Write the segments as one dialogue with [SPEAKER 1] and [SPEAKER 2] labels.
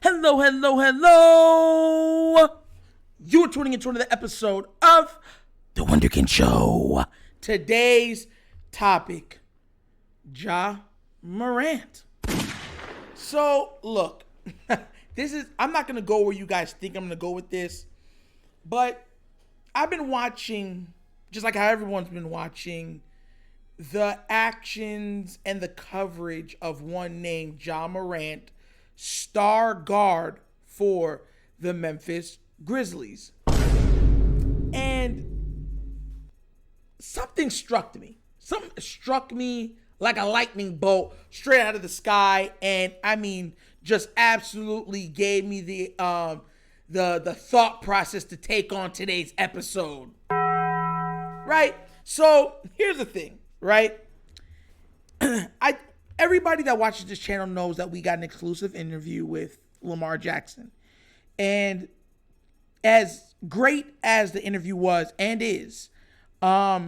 [SPEAKER 1] Hello, hello, hello. You're tuning into another episode of The Wunderkind Show. Today's topic, Ja Morant. So, look, I'm not going to go where you guys think I'm going to go with this, but I've been watching, just like how everyone's been watching, the actions and the coverage of one named Ja Morant, star guard for the Memphis Grizzlies. And something struck me. Something struck me like a lightning bolt straight out of the sky, and I mean, just absolutely gave me the thought process to take on today's episode. Right? So here's the thing, right? Everybody that watches this channel knows that we got an exclusive interview with Lamar Jackson. And as great as the interview was and is, I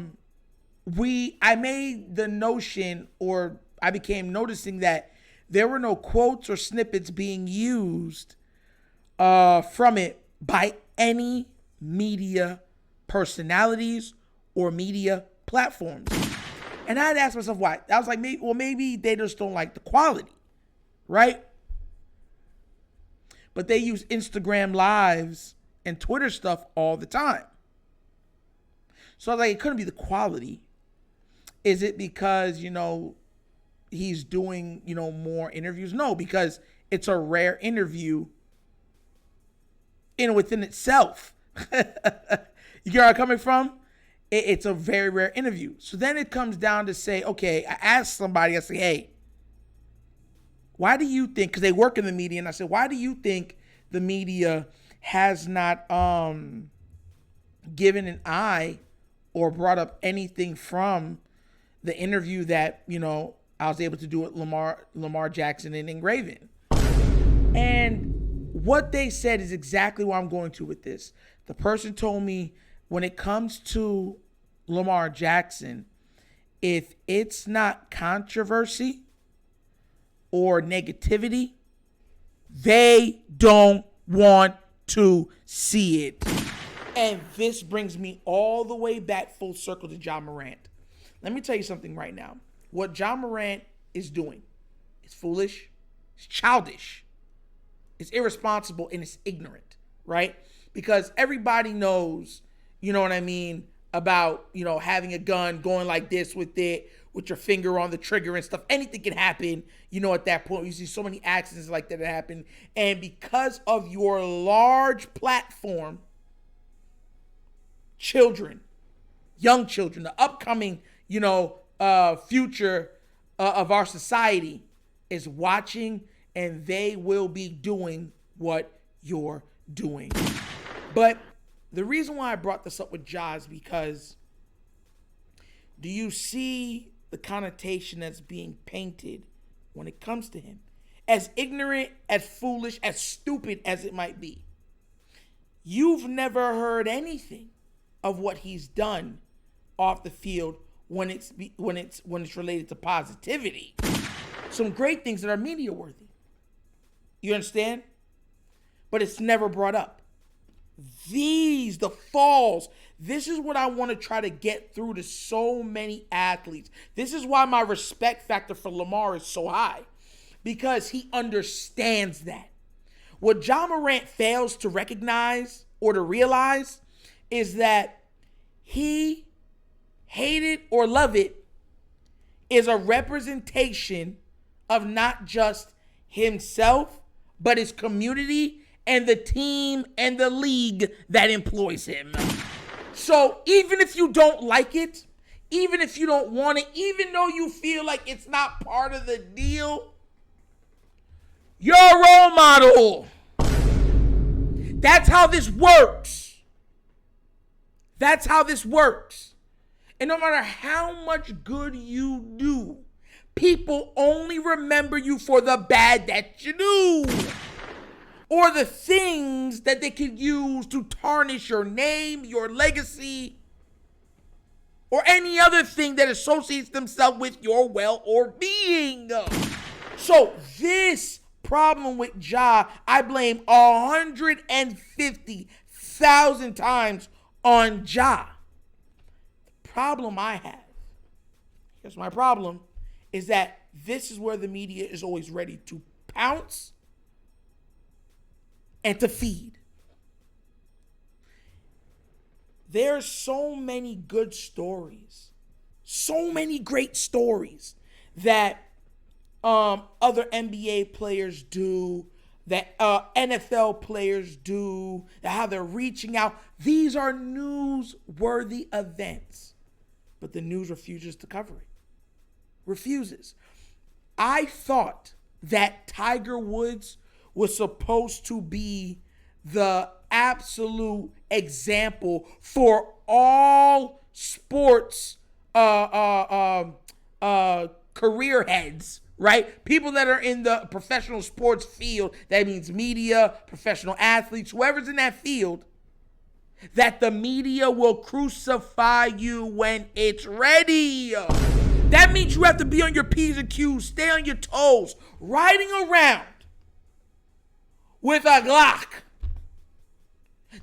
[SPEAKER 1] made the notion, or I became noticing that there were no quotes or snippets being used from it by any media personalities or media platforms. And I had asked myself why. I was like, maybe they just don't like the quality, right? But they use Instagram lives and Twitter stuff all the time. So I was like, it couldn't be the quality. Is it because, he's doing, more interviews? No, because it's a rare interview within itself. You get where I'm coming from? It's a very rare interview. So then it comes down to say, okay, I asked somebody, I say, hey, why do you think, because they work in the media, and I said, why do you think the media has not given an eye or brought up anything from the interview that, I was able to do with Lamar Jackson and Engraven? And what they said is exactly what I'm going to with this. The person told me, when it comes to Lamar Jackson, if it's not controversy or negativity, they don't want to see it. And this brings me all the way back full circle to Ja Morant. Let me tell you something right now. What Ja Morant is doing is foolish, it's childish, it's irresponsible, and it's ignorant, right? Because everybody knows, you know what I mean, about, having a gun, going like this with it, with your finger on the trigger and stuff. Anything can happen, at that point. You see so many accidents like that happen. And because of your large platform, children, young children, the upcoming, future of our society is watching, and they will be doing what you're doing. But the reason why I brought this up with Ja is because, do you see the connotation that's being painted when it comes to him? As ignorant, as foolish, as stupid as it might be, you've never heard anything of what he's done off the field when it's related to positivity. Some great things that are media worthy. You understand? But it's never brought up. The falls, this is what I want to try to get through to so many athletes. This is why my respect factor for Lamar is so high, because he understands that. What Ja Morant fails to recognize or to realize is that he, hate it or love it, is a representation of not just himself, but his community and the team and the league that employs him. So even if you don't like it, even if you don't want it, even though you feel like it's not part of the deal, you're a role model. That's how this works. That's how this works. And no matter how much good you do, people only remember you for the bad that you do, or the things that they could use to tarnish your name, your legacy, or any other thing that associates themselves with your well or being. So this problem with Ja, I blame 150,000 times on Ja. The problem I have, here's my problem, is that this is where the media is always ready to pounce and to feed. There's so many good stories, so many great stories that other NBA players do, that NFL players do, that how they're reaching out. These are newsworthy events, but the news refuses to cover it. Refuses. I thought that Tiger Woods was supposed to be the absolute example for all sports career heads, right? People that are in the professional sports field, that means media, professional athletes, whoever's in that field, that the media will crucify you when it's ready. That means you have to be on your P's and Q's, stay on your toes, riding around with a Glock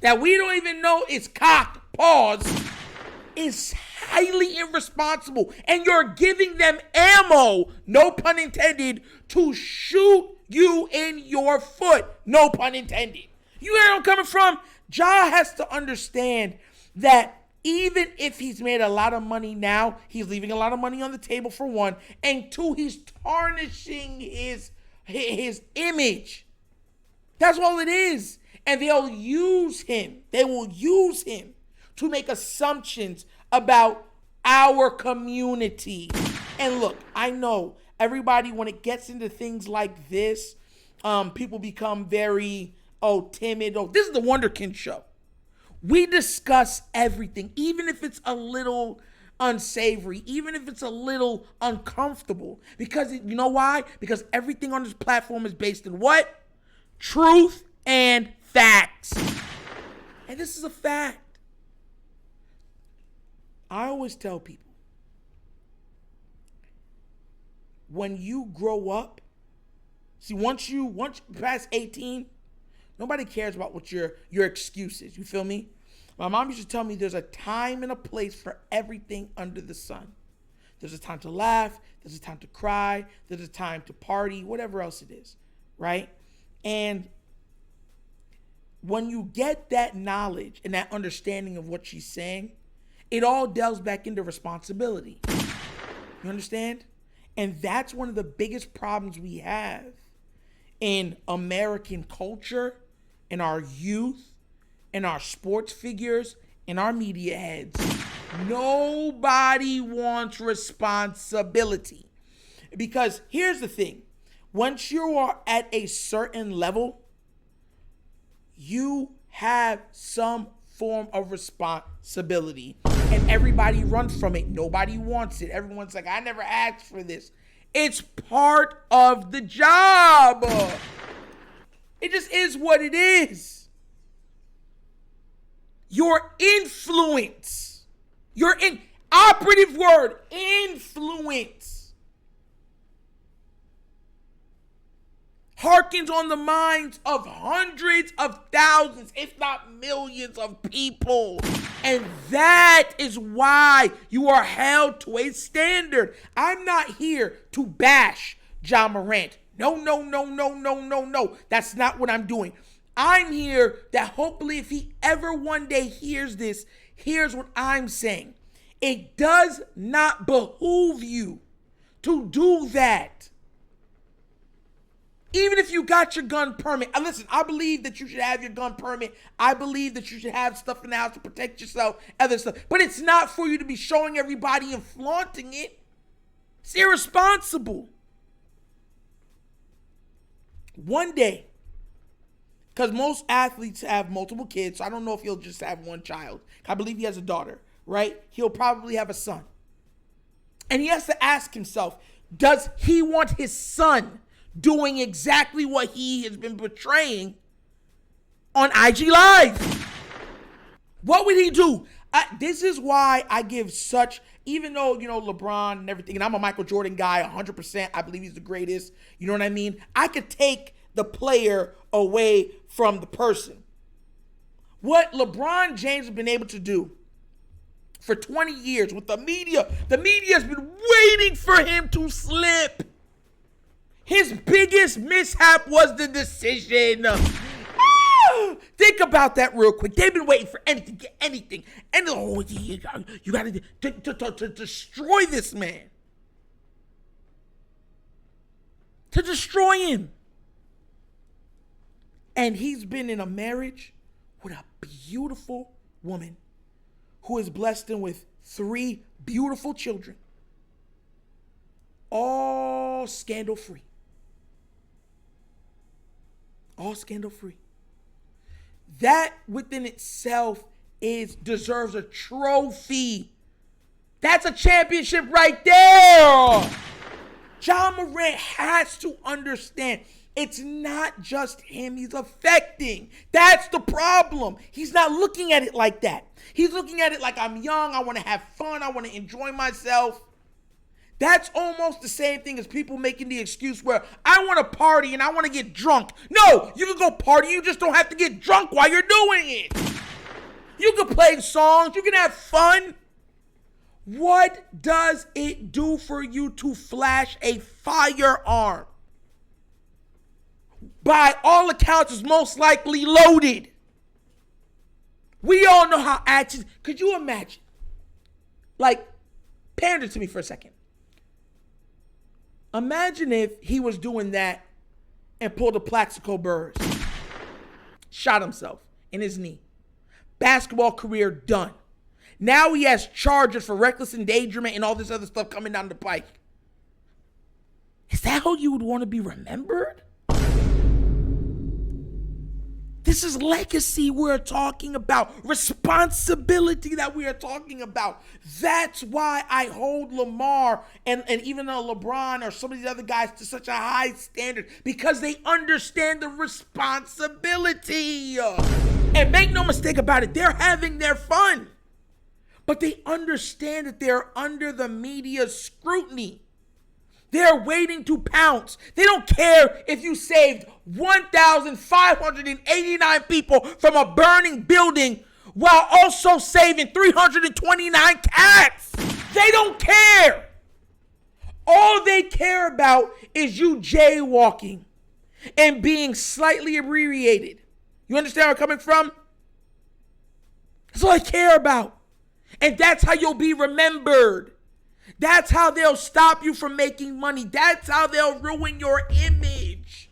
[SPEAKER 1] that we don't even know is cocked, pause, is highly irresponsible. And you're giving them ammo, no pun intended, to shoot you in your foot, no pun intended. You know where I'm coming from? Ja has to understand that even if he's made a lot of money now, he's leaving a lot of money on the table, for one, and two, he's tarnishing his image. That's all it is. And they'll use him. They will use him to make assumptions about our community. And look, I know everybody, when it gets into things like this, people become very, timid. This is the Wunderkind Show. We discuss everything, even if it's a little unsavory, even if it's a little uncomfortable. Because you know why? Because everything on this platform is based in what? Truth and facts. And this is a fact. I always tell people, when you grow up, see, once you pass 18, nobody cares about what your excuse is. You feel me? My mom used to tell me there's a time and a place for everything under the sun. There's a time to laugh. There's a time to cry. There's a time to party, whatever else it is, right? And when you get that knowledge and that understanding of what she's saying, it all delves back into responsibility. You understand? And that's one of the biggest problems we have in American culture, in our youth, in our sports figures, in our media heads. Nobody wants responsibility. Because here's the thing. Once you are at a certain level, you have some form of responsibility. And everybody runs from it. Nobody wants it. Everyone's like, I never asked for this. It's part of the job. It just is what it is. Your influence. Your operative word, influence, harkens on the minds of hundreds of thousands, if not millions of people. And that is why you are held to a standard. I'm not here to bash Ja Morant. No. That's not what I'm doing. I'm here that hopefully if he ever one day hears this, here's what I'm saying. It does not behoove you to do that. Even if you got your gun permit. Listen, I believe that you should have your gun permit. I believe that you should have stuff in the house to protect yourself, other stuff. But it's not for you to be showing everybody and flaunting it. It's irresponsible. One day, because most athletes have multiple kids, so I don't know if he'll just have one child. I believe he has a daughter, right? He'll probably have a son. And he has to ask himself, does he want his son doing exactly what he has been portraying on IG Live? What would he do? This is why I give such, even though, LeBron and everything, and I'm a Michael Jordan guy, 100%, I believe he's the greatest, you know what I mean? I could take the player away from the person. What LeBron James has been able to do for 20 years with the media has been waiting for him to slip. His biggest mishap was the decision. Think about that real quick. They've been waiting for anything. And you got to destroy this man. To destroy him. And he's been in a marriage with a beautiful woman who has blessed him with 3 beautiful children. All scandal-free. All scandal-free. That within itself deserves a trophy. That's a championship right there. Ja Morant has to understand it's not just him he's affecting. That's the problem. He's not looking at it like that. He's looking at it like, I'm young, I want to have fun, I want to enjoy myself. That's almost the same thing as people making the excuse where I want to party and I want to get drunk. No, you can go party, you just don't have to get drunk while you're doing it. You can play songs, you can have fun. What does it do for you to flash a firearm? By all accounts, is most likely loaded. We all know how actions. Could you imagine? Like, pander to me for a second. Imagine if he was doing that and pulled a Plaxico Burress. Shot himself in his knee. Basketball career done. Now he has charges for reckless endangerment and all this other stuff coming down the pike. Is that how you would want to be remembered? This is legacy we're talking about. Responsibility that we are talking about. That's why I hold Lamar and even LeBron or some of these other guys to such a high standard. Because they understand the responsibility. And make no mistake about it, they're having their fun. But they understand that they're under the media's scrutiny. They're waiting to pounce. They don't care if you saved 1,589 people from a burning building while also saving 329 cats. They don't care. All they care about is you jaywalking and being slightly abbreviated. You understand where I'm coming from? That's all I care about. And that's how you'll be remembered. That's how they'll stop you from making money. That's how they'll ruin your image.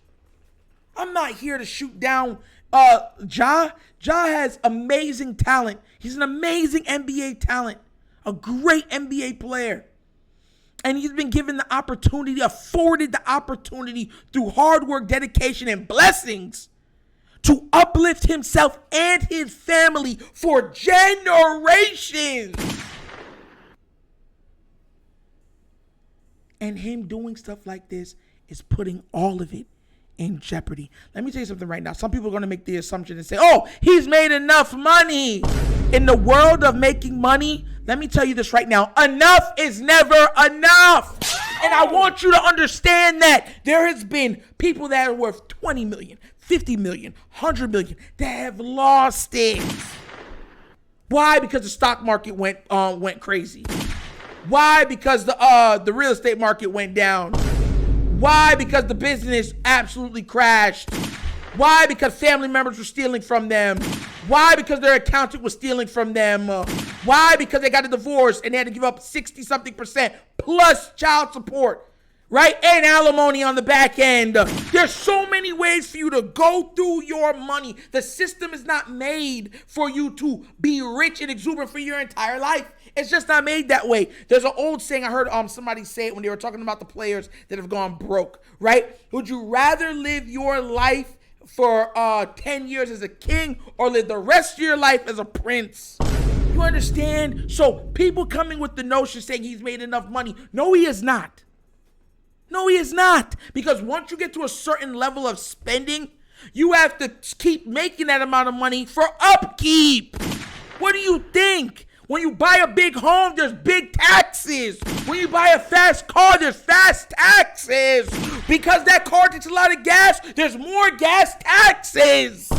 [SPEAKER 1] I'm not here to shoot down Ja. Ja has amazing talent. He's an amazing NBA talent. A great NBA player. And he's been given the opportunity, afforded the opportunity through hard work, dedication, and blessings to uplift himself and his family for generations. And him doing stuff like this is putting all of it in jeopardy. Let me tell you something right now. Some people are going to make the assumption and say, oh, he's made enough money. In the world of making money, let me tell you this right now. Enough is never enough. And I want you to understand that there has been people that are worth 20 million, 50 million, 100 million that have lost it. Why? Because the stock market went crazy. Why? Because the real estate market went down. Why? Because the business absolutely crashed. Why? Because family members were stealing from them. Why? Because their accountant was stealing from them. Why? Because they got a divorce and they had to give up 60-something% plus child support, right? And alimony on the back end. There's so many ways for you to go through your money. The system is not made for you to be rich and exuberant for your entire life. It's just not made that way. There's an old saying I heard somebody say it when they were talking about the players that have gone broke, right? Would you rather live your life for 10 years as a king or live the rest of your life as a prince? You understand? So people coming with the notion saying he's made enough money. No, he is not. No, he is not. Because once you get to a certain level of spending, you have to keep making that amount of money for upkeep. What do you think? When you buy a big home, there's big taxes. When you buy a fast car, there's fast taxes. Because that car takes a lot of gas, there's more gas taxes.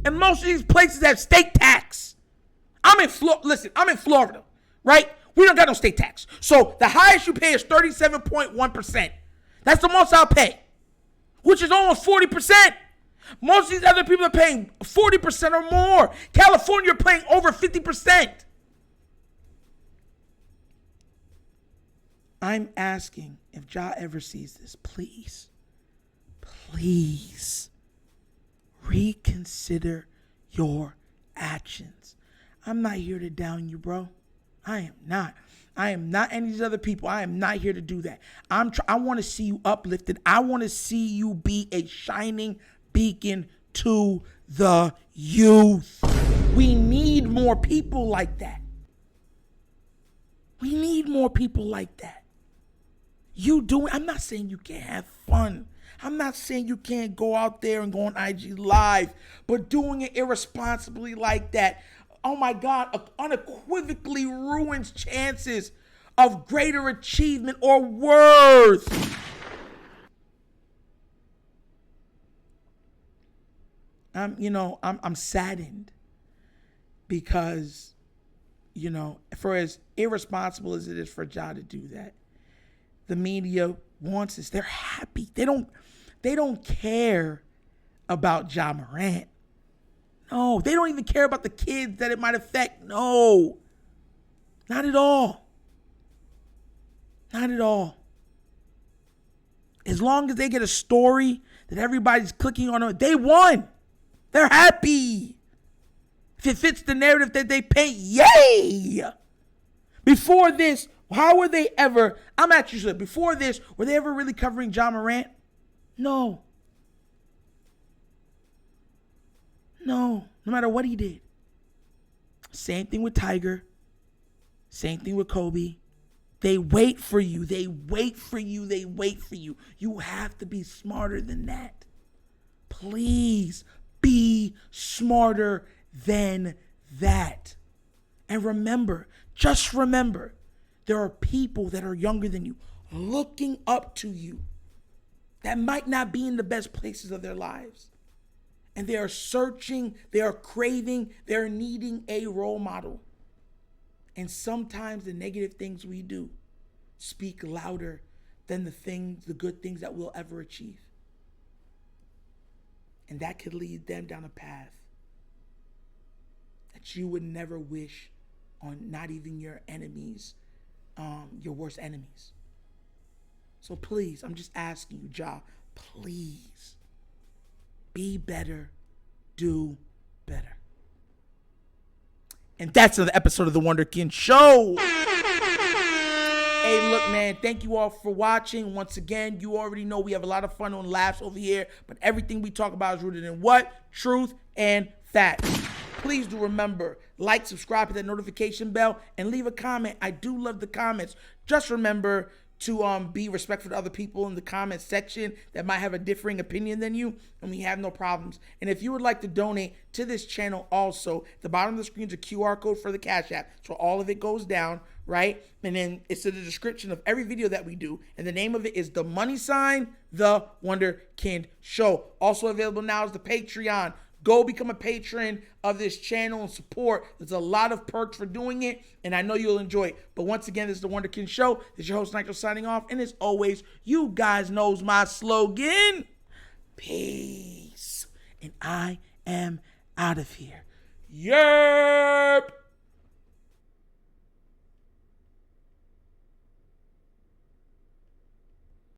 [SPEAKER 1] And most of these places have state tax. I'm in Florida, right? We don't got no state tax. So the highest you pay is 37.1%. That's the most I'll pay, which is almost 40%. Most of these other people are paying 40% or more. California are paying over 50%. I'm asking, if Ja ever sees this, please reconsider your actions. I'm not here to down you, bro. I am not. I am not any of these other people. I am not here to do that. I want to see you uplifted. I want to see you be a shining beacon to the youth. We need more people like that. We need more people like that. I'm not saying you can't have fun. I'm not saying you can't go out there and go on IG Live, but doing it irresponsibly like that, oh my God, unequivocally ruins chances of greater achievement or worth. I'm saddened because, for as irresponsible as it is for Ja to do that, the media wants this. They're happy. They don't care about Ja Morant. No, they don't even care about the kids that it might affect. No, not at all. Not at all. As long as they get a story that everybody's clicking on, they won. They're happy. If it fits the narrative that they paint, yay! Before this, how were they ever, I'm actually sure, before this, were they ever really covering Ja Morant? No. No matter what he did. Same thing with Tiger. Same thing with Kobe. They wait for you. They wait for you. They wait for you. You have to be smarter than that. Please be smarter than that. And remember, just remember, there are people that are younger than you looking up to you that might not be in the best places of their lives. And they are searching, they are craving, they're needing a role model. And sometimes the negative things we do speak louder than the good things that we'll ever achieve. And that could lead them down a path that you would never wish on not even your enemies, your worst enemies. So please, I'm just asking you, Ja, please be better, do better. And that's another episode of The Wunderkind Show. Hey, look, man, thank you all for watching. Once again, you already know we have a lot of fun and laughs over here, but everything we talk about is rooted in what? Truth and facts. Please do remember, like, subscribe, hit that notification bell, and leave a comment. I do love the comments. Just remember to be respectful to other people in the comment section that might have a differing opinion than you, and we have no problems. And if you would like to donate to this channel also, the bottom of the screen is a QR code for the Cash App, so all of it goes down, right? And then it's in the description of every video that we do, and the name of it is The Wunderkind Show. Also available now is the Patreon. Go become a patron of this channel and support. There's a lot of perks for doing it, and I know you'll enjoy it. But once again, this is The Wunderkind Show. This is your host, Nigel, signing off. And as always, you guys knows my slogan. Peace. And I am out of here. Yerp.